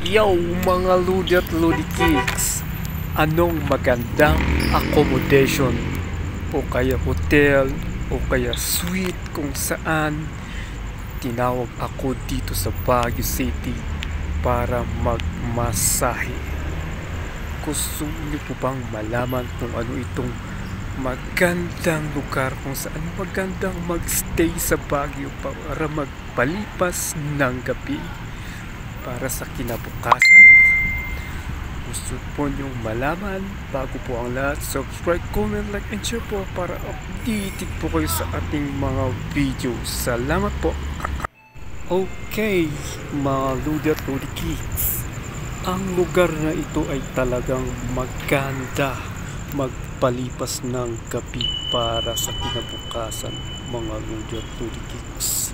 Yo mga Ludi at Ludi Kicks, anong magandang accommodation o kaya hotel o kaya suite kung saan tinawag ako dito sa Baguio City para magmasahe? Gusto niyo po bang malaman kung ano itong magandang lugar kung saan magandang magstay sa Baguio para magpalipas ng gabi para sa kinabukasan? Gusto po niyong malaman? Bago po ang lahat, subscribe, comment, like, and share po para updated po kayo sa ating mga video. Salamat po. Okay, mga Ludi at Ludi Kicks, ang lugar na ito ay talagang maganda magpalipas ng gabi para sa kinabukasan, mga Ludi at Ludi Kicks.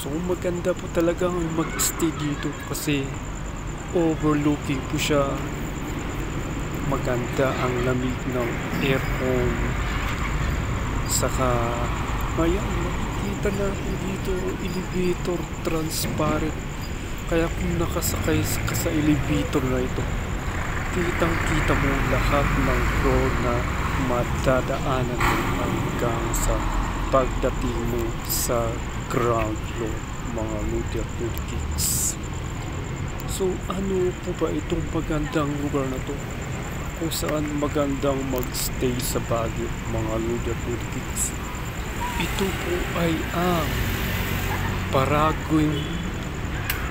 So maganda po talagang mag-stay dito kasi overlooking po siya. Maganda ang lamig ng aircon. Saka ayan, makikita natin dito elevator transparent. Kaya kung nakasakay ka sa elevator na ito, kitang kita mo lahat ng floor na madadaanan mo hanggang sa pagdating mo sa ground floor, mga Ludi at Ludi Kicks. So ano po ba itong magandang lugar na to kung saan magandang magstay sa Baguio, mga Ludi at Ludi Kicks? Ito po ay ang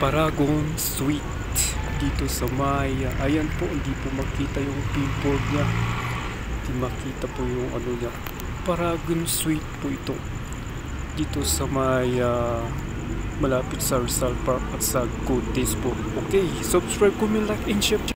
Paragon Suite dito sa Maya. Ayan po, hindi po makita yung billboard niya, hindi makita po yung ano niya. Paragon Suite po ito dito sa Maya, malapit sa Rizal Park at sa Cotes po. Okay, subscribe, comment, like, and share.